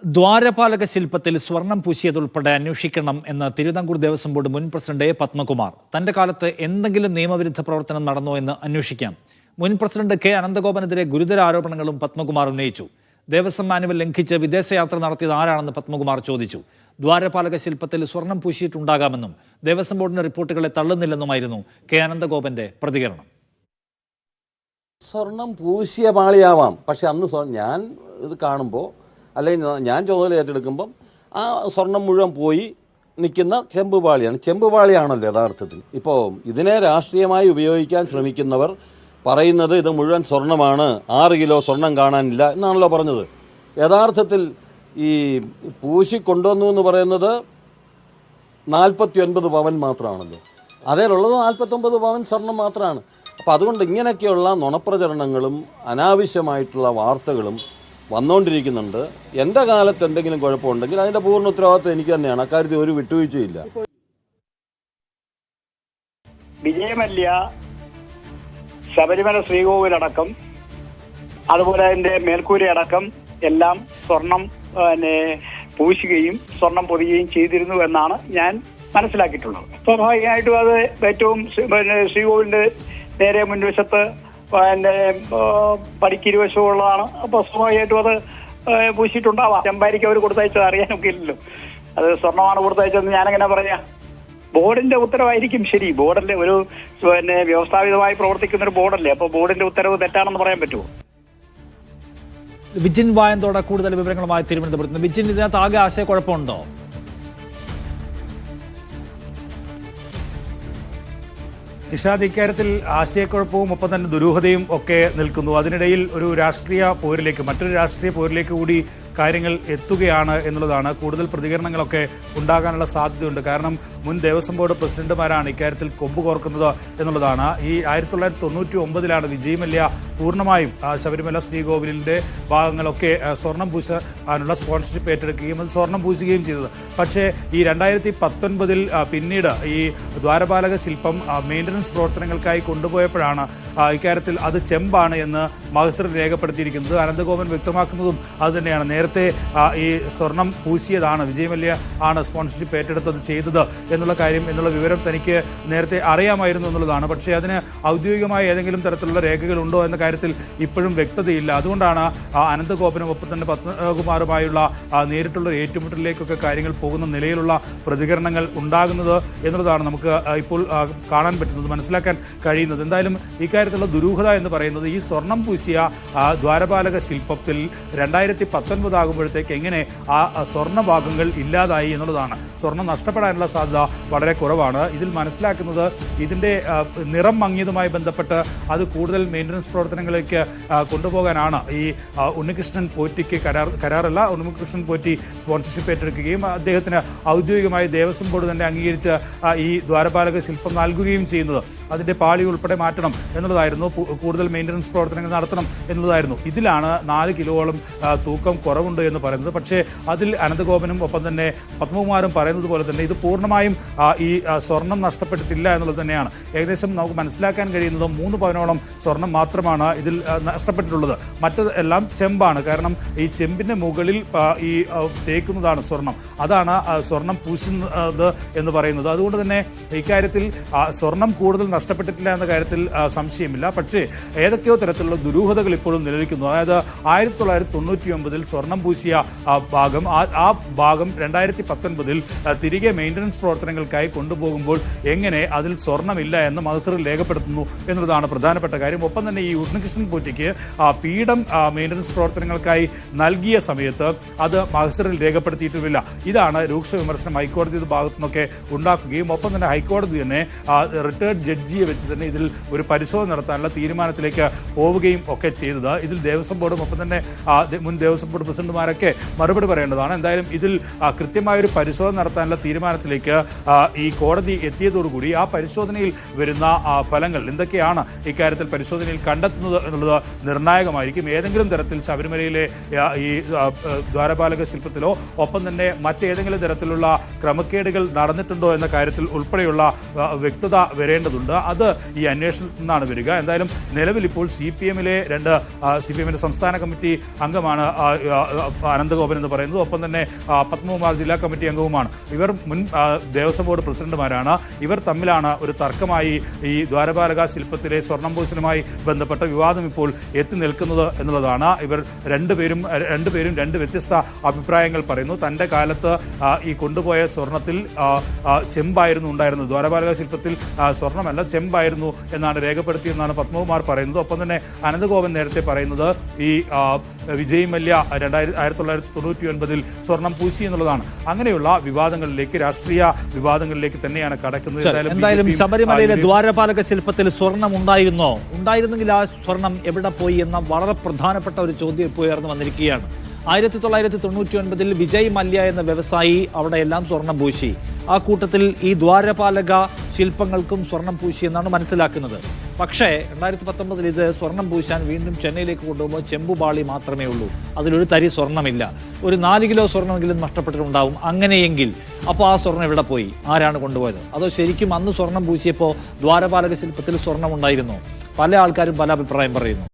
ദ്വാരപാലക ശില്പത്തിൽ സ്വർണം പൂശിയതുൾപ്പെടെ അന്വേഷിക്കണം എന്ന് തിരുവിതാംകൂർ ദേവസ്വം ബോർഡ് മുൻ പ്രസിഡന്റ് പത്മകുമാർ. തന്റെ കാലത്ത് എന്തെങ്കിലും നിയമവിരുദ്ധ പ്രവർത്തനം നടന്നോ എന്ന് അന്വേഷിക്കാം. മുൻ പ്രസിഡന്റ് കെ അനന്തഗോപനെതിരെ ഗുരുതര ആരോപണങ്ങളും പത്മകുമാർ ഉന്നയിച്ചു. ദേവസ്വം മാനുവൽ ലംഘിച്ച് വിദേശയാത്ര നടത്തിയത് ആരാണെന്ന് പത്മകുമാർ ചോദിച്ചു. ദ്വാരപാലക ശില്പത്തിൽ സ്വർണം പൂശിയിട്ടുണ്ടാകാമെന്നും ദേവസ്വം ബോർഡിന്റെ റിപ്പോർട്ടുകളെ തള്ളുന്നില്ലെന്നുമായിരുന്നു കെ അനന്തഗോപന്റെ പ്രതികരണം. സ്വർണം പൂശിയ പാളിയാവാം, പക്ഷെ അന്ന് ഞാൻ ഇത് കാണുമ്പോൾ അല്ലെങ്കിൽ ഞാൻ ചുമതല ഏറ്റെടുക്കുമ്പം ആ സ്വർണം മുഴുവൻ പോയി നിൽക്കുന്ന ചെമ്പുപാളിയാണ്. ചെമ്പുപാളിയാണല്ലോ യഥാർത്ഥത്തിൽ. ഇപ്പോൾ ഇതിനെ രാഷ്ട്രീയമായി ഉപയോഗിക്കാൻ ശ്രമിക്കുന്നവർ പറയുന്നത് ഇത് മുഴുവൻ സ്വർണ്ണമാണ്, 6 കിലോ സ്വർണം കാണാനില്ല എന്നാണല്ലോ പറഞ്ഞത്. യഥാർത്ഥത്തിൽ ഈ പൂശി കൊണ്ടുവന്നു എന്ന് പറയുന്നത് 49 പവൻ മാത്രമാണല്ലോ. അതേലുള്ളത് 49 പവൻ സ്വർണം മാത്രമാണ്. അപ്പോൾ അതുകൊണ്ട് ഇങ്ങനെയൊക്കെയുള്ള നുണപ്രചരണങ്ങളും അനാവശ്യമായിട്ടുള്ള വാർത്തകളും വന്നുകൊണ്ടിരിക്കുന്നുണ്ട്. എൻ്റെ കാലത്ത് എന്തെങ്കിലും കുഴപ്പമുണ്ടെങ്കിൽ അതിൻ്റെ പൂർണ്ണ ഉത്തരവാദിത്വം എനിക്ക് തന്നെയാണ്. അക്കാര്യത്തിൽ ഒരു വിട്ടുവീഴ്ചയില്ല. വിജയമല്യ ശബരിമല ശ്രീകോവിലടക്കം അതുപോലെ അതിൻ്റെ മേൽക്കൂരയടക്കം എല്ലാം സ്വർണം പൂശുകയും സ്വർണം പൊതിയുകയും ചെയ്തിരുന്നു എന്നാണ് ഞാൻ മനസ്സിലാക്കിയിട്ടുള്ളത്. സ്വാഭാവികമായിട്ടും അത് ഏറ്റവും ശ്രീകോവിലിൻ്റെ നേരെ മുൻവശത്ത് പടിക്കിരുവശമുള്ളതാണ്. അപ്പോൾ സ്വാഭാവികമായിട്ടും അത് പൂശിയിട്ടുണ്ടാവാം. ചെമ്പാരിക്ക് അവർ കൊടുത്തയച്ചത് അറിയാനൊക്കെ ഇല്ലല്ലോ. അത് സ്വർണ്ണമാണ് കൊടുത്തയച്ചതെന്ന് ഞാനെങ്ങനെ പറയാം? ബോർഡിന്റെ ഉത്തരവായിരിക്കും ശരി. ബോർഡിന്റെ ഒരു വ്യവസ്ഥാപിതമായി പ്രവർത്തിക്കുന്ന ഒരു ബോർഡല്ലേ. അപ്പോൾ ബോർഡിന്റെ ഉത്തരവ് തെറ്റാണെന്ന് പറയാൻ പറ്റുമോ? വിജിൻ വായന്തോടെ കൂടുതൽ വിവരങ്ങളുമായി തിരുവനന്തപുരത്ത്. വിജിൻ, ഇതിനകത്ത് ആകെ ആശയക്കുഴപ്പമുണ്ടോ? നിഷാദ്, ഇക്കാര്യത്തിൽ ആശയക്കുഴപ്പവും ഒപ്പം തന്നെ ദുരൂഹതയും ഒക്കെ നിൽക്കുന്നു. അതിനിടയിൽ ഒരു മറ്റൊരു രാഷ്ട്രീയ പോരിലേക്ക് കൂടി കാര്യങ്ങൾ എത്തുകയാണ് എന്നുള്ളതാണ്. കൂടുതൽ പ്രതികരണങ്ങളൊക്കെ ഉണ്ടാകാനുള്ള സാധ്യതയുണ്ട്. കാരണം മുൻ ദേവസ്വം ബോർഡ് പ്രസിഡന്റുമാരാണ് ഇക്കാര്യത്തിൽ കൊമ്പ് കോർക്കുന്നത് എന്നുള്ളതാണ്. ഈ 1999 വിജയമല്യ പൂർണ്ണമായും ശബരിമല ശ്രീകോവിലിന്റെ ഭാഗങ്ങളൊക്കെ സ്വർണം പൂശാനുള്ള സ്പോൺസർഷിപ്പ് ഏറ്റെടുക്കുകയും അത് സ്വർണം പൂശുകയും ചെയ്തത്. പക്ഷേ ഈ 2019 പിന്നീട് ഈ ദ്വാരപാലക ശില്പം മെയിൻ്റനൻസ് പ്രവർത്തനങ്ങൾക്കായി കൊണ്ടുപോയപ്പോഴാണ് ഇക്കാര്യത്തിൽ അത് ചെമ്പാണ് എന്ന് മഹസറിൽ രേഖപ്പെടുത്തിയിരിക്കുന്നത്. അനന്തഗോപൻ വ്യക്തമാക്കുന്നതും അതുതന്നെയാണ്. നേരത്തെ ഈ സ്വർണം പൂശിയതാണ്, വിജയമല്യ ആണ് സ്പോൺസർഷിപ്പ് ഏറ്റെടുത്തത് ചെയ്തത് എന്നുള്ള വിവരം തനിക്ക് നേരത്തെ അറിയാമായിരുന്നു എന്നുള്ളതാണ്. പക്ഷേ അതിന് ഔദ്യോഗികമായ ഏതെങ്കിലും തരത്തിലുള്ള രേഖകളുണ്ടോ എന്ന കാര്യത്തിൽ ഇപ്പോഴും വ്യക്തതയില്ല. അതുകൊണ്ടാണ് അനന്തഗോപനും ഒപ്പം തന്നെ പത്മകുമാറുമായുള്ള നേരിട്ടുള്ള ഏറ്റുമുട്ടലിലേക്കൊക്കെ കാര്യങ്ങൾ പോകുന്ന നിലയിലുള്ള പ്രതികരണങ്ങൾ ഉണ്ടാകുന്നത് എന്നുള്ളതാണ് നമുക്ക് ഇപ്പോൾ കാണാൻ പറ്റുന്നത്, മനസ്സിലാക്കാൻ കഴിയുന്നത്. എന്തായാലും ഇക്കാര്യത്തിലുള്ള ദുരൂഹത എന്ന് പറയുന്നത് ഈ സ്വർണം പൂശിയ ദ്വാരപാലക ശില്പത്തിൽ 2019 ആകുമ്പോഴത്തേക്ക് എങ്ങനെ ആ സ്വർണ്ണഭാഗങ്ങൾ ഇല്ലാതായി എന്നുള്ളതാണ്. സ്വർണം നഷ്ടപ്പെടാനുള്ള സാധ്യത വളരെ കുറവാണ്. ഇതിൽ മനസ്സിലാക്കുന്നത് ഇതിൻ്റെ നിറം മങ്ങിയതുമായി ബന്ധപ്പെട്ട് അത് കൂടുതൽ മെയിൻ്റനൻസ് പ്രവർത്തനങ്ങളിലേക്ക് കൊണ്ടുപോകാനാണ് ഈ ഉണ്ണികൃഷ്ണൻ പോറ്റിക്ക് കരാറല്ല ഉണ്ണികൃഷ്ണൻ പോറ്റി സ്പോൺസർഷിപ്പ് ഏറ്റെടുക്കുകയും അദ്ദേഹത്തിന് ഔദ്യോഗികമായി ദേവസ്വം ബോർഡ് തന്നെ അംഗീകരിച്ച് ഈ ദ്വാരപാലക ശില്പം നൽകുകയും ചെയ്യുന്നത്. അതിൻ്റെ പാളി ഉൾപ്പെടെ മാറ്റണം എന്നുള്ളതായിരുന്നു, കൂടുതൽ മെയിൻ്റനൻസ് പ്രവർത്തനങ്ങൾ നടത്തണം എന്നുള്ളതായിരുന്നു. ഇതിലാണ് 4 കിലോയോളം തൂക്കം കുറവുണ്ട് എന്ന് പറയുന്നത്. പക്ഷേ അതിൽ അനന്തഗോപനും ഒപ്പം തന്നെ പത്മകുമാരും പറയുന്നത് പോലെ തന്നെ ഇത് പൂർണ്ണമായും ഈ സ്വർണം നഷ്ടപ്പെട്ടിട്ടില്ല എന്നുള്ളത് തന്നെയാണ്. ഏകദേശം നമുക്ക് മനസ്സിലാക്കാൻ കഴിയുന്നത് 3 പവനോളം സ്വർണം മാത്രമാണ് ഇതിൽ നഷ്ടപ്പെട്ടിട്ടുള്ളത്. മറ്റത് എല്ലാം ചെമ്പാണ്. കാരണം ഈ ചെമ്പിൻ്റെ മുകളിൽ ഈ തേക്കുന്നതാണ് സ്വർണം. അതാണ് സ്വർണം പൂശുന്നത് എന്ന് പറയുന്നത്. അതുകൊണ്ട് തന്നെ ഇക്കാര്യത്തിൽ സ്വർണം കൂടുതൽ നഷ്ടപ്പെട്ടിട്ടില്ല എന്ന കാര്യത്തിൽ സംശയമില്ല. പക്ഷേ ഏതൊക്കെയോ തരത്തിലുള്ള ദുരൂഹതകൾ ഇപ്പോഴും നിലനിൽക്കുന്നു. അതായത് 1999 സ്വർണം പൂശിയ ഭാഗം ആ ഭാഗം 2019 തിരികെ മെയിൻ്റനൻസ് പ്രവർത്തനങ്ങൾക്കായി കൊണ്ടുപോകുമ്പോൾ എങ്ങനെ അതിൽ സ്വർണ്ണമില്ല എന്ന് മഹസറിൽ രേഖപ്പെടുത്തുന്നു എന്നുള്ളതാണ് പ്രധാനപ്പെട്ട കാര്യം. ഒപ്പം തന്നെ ഈ ഉണ്ണികൃഷ്ണൻ പോറ്റിക്ക് പീഠം മെയിൻ്റനൻസ് പ്രവർത്തനങ്ങൾക്കായി നൽകിയ സമയത്ത് അത് മഹസറിൽ രേഖപ്പെടുത്തിയിട്ടുമില്ല. ഇതാണ് രൂക്ഷ വിമർശനം ഹൈക്കോടതിയുടെ ഭാഗത്തു നിന്നൊക്കെ ഉണ്ടാക്കുകയും ഒപ്പം തന്നെ ഹൈക്കോടതി തന്നെ റിട്ടയർഡ് ജഡ്ജിയെ വെച്ച് തന്നെ ഇതിൽ ഒരു പരിശോധന നടത്താനുള്ള തീരുമാനത്തിലേക്ക് പോവുകയും ഒക്കെ ചെയ്തത്. ഇതിൽ ദേവസ്വം ബോർഡും ഒപ്പം തന്നെ മുൻ ദേവസ്വം ബോർഡ് പ്രസിഡന്റുമാരൊക്കെ മറുപടി പറയേണ്ടതാണ്. എന്തായാലും ഇതിൽ കൃത്യമായൊരു പരിശോധന നടത്താനുള്ള തീരുമാനത്തിലേക്ക് ഈ കോടതി എത്തിയതോടുകൂടി ആ പരിശോധനയിൽ വരുന്ന ഫലങ്ങൾ എന്തൊക്കെയാണ് ഇക്കാര്യത്തിൽ പരിശോധനയിൽ കണ്ടെത്തുന്നത് എന്നുള്ളത് നിർണായകമായിരിക്കും. ഏതെങ്കിലും തരത്തിൽ ശബരിമലയിലെ ഈ ദ്വാരപാലക ശില്പത്തിലോ ഒപ്പം തന്നെ മറ്റേതെങ്കിലും തരത്തിലുള്ള ക്രമക്കേടുകൾ നടന്നിട്ടുണ്ടോ എന്ന കാര്യത്തിൽ ഉൾപ്പെടെയുള്ള വ്യക്തത വരേണ്ടതുണ്ട്. അത് ഈ അന്വേഷണത്തിൽ നിന്നാണ് വരിക. വരിക. എന്തായാലും നിലവിൽ ഇപ്പോൾ CPM-ലെ CPM-ന്റെ സംസ്ഥാന കമ്മിറ്റി അംഗമാണ് അനന്തഗോപൻ എന്ന് പറയുന്നത്. ഒപ്പം തന്നെ പത്മകുമാർ ജില്ലാ കമ്മിറ്റി അംഗവുമാണ്. ഇവർ മുൻ ദേവസ്വം ബോർഡ് പ്രസിഡന്റുമാരാണ്. ഇവർ തമ്മിലാണ് ഒരു തർക്കമായി ഈ ദ്വാരപാലക ശില്പത്തിലെ സ്വർണം പൂശലുമായി ബന്ധപ്പെട്ട വിവാദം ഇപ്പോൾ എത്തി നിൽക്കുന്നത് എന്നുള്ളതാണ്. ഇവർ രണ്ടുപേരും രണ്ട് വ്യത്യസ്ത അഭിപ്രായങ്ങൾ പറയുന്നു. തൻ്റെ കാലത്ത് ഈ കൊണ്ടുപോയ സ്വർണത്തിൽ ചെമ്പായിരുന്നു ഉണ്ടായിരുന്നത്, ദ്വാരപാലക ശില്പത്തിൽ സ്വർണ്ണമല്ല ചെമ്പായിരുന്നു എന്നാണ് രേഖപ്പെടുത്തിയെന്നാണ് പത്മകുമാർ പറയുന്നത്. ഒപ്പം തന്നെ അനന്തഗോപൻ നേരത്തെ പറയുന്നത് ഈ വിജയ് മല്യ 1999 സ്വർണം പൂശി എന്നുള്ളതാണ്. അങ്ങനെയുള്ള വിവാദങ്ങളിലേക്ക്, രാഷ്ട്രീയ വിവാദങ്ങളിലേക്ക് തന്നെയാണ് കടക്കുന്നത്. എന്തായാലും ശബരിമലയിലെ ദ്വാരപാലക ശില്പത്തിൽ സ്വർണം ഉണ്ടായിരുന്നെങ്കിൽ ആ സ്വർണം എവിടെ പോയി എന്ന വളരെ പ്രധാനപ്പെട്ട ഒരു ചോദ്യം ഇപ്പോൾ ഉയർന്നു വന്നിരിക്കുകയാണ്. 1999 വിജയ് മല്യ എന്ന വ്യവസായി അവിടെ എല്ലാം സ്വർണം പൂശി. ആ കൂട്ടത്തിൽ ഈ ദ്വാരപാലക ശില്പങ്ങൾക്കും സ്വർണം പൂശി എന്നാണ് മനസ്സിലാക്കുന്നത്. പക്ഷേ 2019 ഇത് സ്വർണം പൂശാൻ വീണ്ടും ചെന്നൈയിലേക്ക് കൊണ്ടുപോകുമ്പോൾ ചെമ്പുപാളി മാത്രമേ ഉള്ളൂ. അതിലൊരു തരി സ്വർണ്ണമില്ല. ഒരു 4 കിലോ സ്വർണ്ണമെങ്കിലും നഷ്ടപ്പെട്ടിട്ടുണ്ടാവും. അങ്ങനെയെങ്കിൽ അപ്പോൾ ആ സ്വർണ്ണം എവിടെ പോയി? ആരാണ് കൊണ്ടുപോയത്? അതോ ശരിക്കും അന്ന് സ്വർണം പൂശിയപ്പോൾ ദ്വാരപാലക ശില്പത്തിൽ സ്വർണം ഉണ്ടായിരുന്നോ? പല ആൾക്കാരും പല അഭിപ്രായം പറയുന്നു.